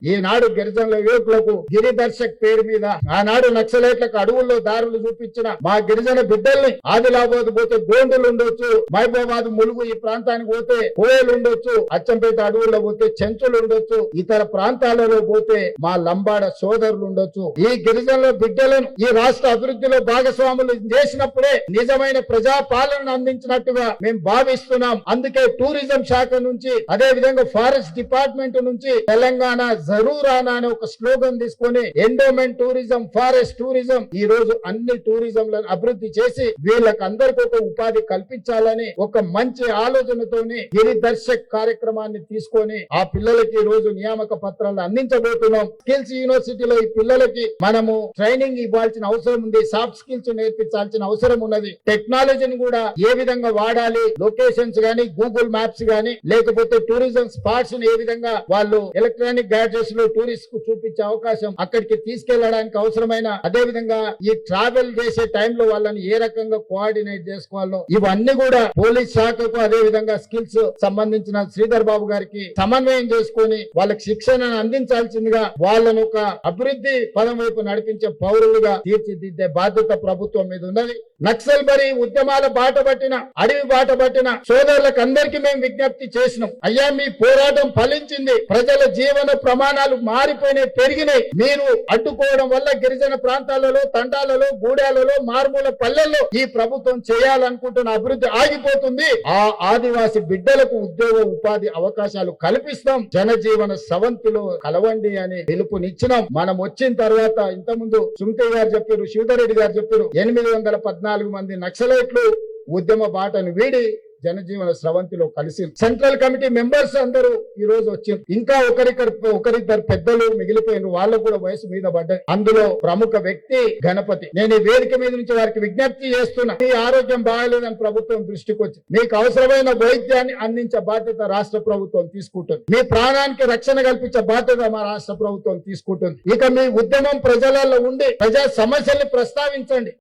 ఈనాడు గిరిజనుల యువకులకు గిరిదర్శక్ పేరు మీద ఆనాడు నక్సలైట్లకు అడవుల్లో దారులు చూపించిన మా గిరిజన బిడ్డల్ని ఆదిలాబాద్ పోతే గోండులు ఉండొచ్చు, మహబూబాబాద్ ములుగు ఈ ప్రాంతానికి పోతే కోయలు ఉండొచ్చు, అచ్చంపేట అడవుల్లో పోతే చెంచులు ఉండొచ్చు, ఇతర ప్రాంతాలలో పోతే మా లంబాడ సోదరులు ఉండొచ్చు. ఈ గిరిజనుల బిడ్డలను ఈ రాష్ట్ర అభివృద్ధిలో భాగస్వాములు చేసినప్పుడే నిజమైన ప్రజా పాలన అందించినట్టుగా మేము భావిస్తున్నాం. అందుకే టూరిజం శాఖ నుంచి అదే విధంగా ఫారెస్ట్ డిపార్ట్మెంట్ నుంచి తెలంగాణ జరూరానా అనే ఒక స్లోగన్ తీసుకొని ఎండోమెంట్ టూరిజం, ఫారెస్ట్ టూరిజం ఈ రోజు అన్ని టూరిజంలను అభివృద్ధి చేసి వీళ్ళకి అందరికీ ఒక ఉపాధి కల్పించాలని ఒక మంచి ఆలోచనతోని గిరి దర్శక్ కార్యక్రమాన్ని తీసుకొని ఆ పిల్లలకి ఈ రోజు నియామక పత్రాలు అందించబోతున్నాం. స్కిల్స్ యూనివర్సిటీలో ఈ పిల్లలకి మనము ట్రైనింగ్ ఇవ్వాల్సిన అవసరం ఉంది, సాఫ్ట్ స్కిల్స్ నేర్పించాల్సిన అవసరం ఉన్నది. టెక్నాలజీని కూడా ఏ విధంగా వాడాలి, లొకేషన్స్ గానీ గూగుల్ మ్యాప్స్ గానీ లేకపోతే టూరిజం స్పాట్స్ ఏ విధంగా వాళ్ళు ఎలక్ట్రానిక్ గ్యాడ్జెట్స్ లో టూరిస్ట్ కు చూపించే అవకాశం, అక్కడికి తీసుకెళ్లడానికి అవసరమైన అదే విధంగా ఈ ట్రావెల్ చేసే టైంలో వాళ్ళని ఏ రకంగా కోఆర్డినేట్ చేసుకోవాలో ఇవన్నీ కూడా పోలీస్ శాఖకు అదే విధంగా స్కిల్స్ సంబంధించిన శ్రీధర్ బాబు గారికి సమన్వయం చేసుకొని వాళ్ళకి శిక్షణను అందించాల్సిందిగా వాళ్ళను ఒక అభివృద్ధి పదం వైపు నడిపించే పౌరులుగా తీర్చిదిద్దే బాధ్యత ప్రభుత్వం మీద ఉన్నది. నక్సల్ బరి ఉద్యమాల బాట పట్టిన అడవి బాట పట్టిన సోదరులకు అందరికీ మేము విజ్ఞప్తి చేసినాం. అయ్యా మీ పోరాటం ఫలించింది, ప్రజల జీవన ప్రమాణాలు మారిపోయినాయి, పెరిగినాయి. మీరు అడ్డుకోవడం వల్ల గిరిజన ప్రాంతాలలో, తండాలలో, గూడాలలో, మారుమూల పల్లెల్లో ఈ ప్రభుత్వం చేయాలనుకుంటున్న అభివృద్ధి ఆగిపోతుంది. ఆ ఆదివాసి బిడ్డలకు ఉద్యోగ ఉపాధి అవకాశాలు కల్పిస్తాం, జనజీవన సవంతిలో కలవండి అని పిలుపునిచ్చినాం. మనం వచ్చిన తర్వాత ఇంతకుముందు సుమతి గారు చెప్పారు, శివధరెడ్డి గారు చెప్పారు, 814 మంది నక్సలైట్లు ఉద్యమ బాటను వీడి జనజీవన స్రవంతిలో కలిసి సెంట్రల్ కమిటీ మెంబర్స్ అందరూ ఈ రోజు వచ్చారు. ఇంకా ఒకరిద్దరు పెద్దలు మిగిలిపోయిన వాళ్ళకు కూడా వయసు మీద పడ్డాయి. అందులో ప్రముఖ వ్యక్తి గణపతి. నేను ఈ వేదిక మీద నుంచి వారికి విజ్ఞప్తి చేస్తున్నా, మీ ఆరోగ్యం బాగాలేదని ప్రభుత్వం దృష్టికి వచ్చి మీకు అవసరమైన వైద్యాన్ని అందించే బాధ్యత రాష్ట్ర ప్రభుత్వం తీసుకుంటుంది. మీ ప్రాణానికి రక్షణ కల్పించే బాధ్యత మా రాష్ట్ర ప్రభుత్వం తీసుకుంటుంది. ఇక మీ ఉద్యమం ప్రజలలో ఉండి ప్రజా సమస్యల్ని ప్రస్తావించండి.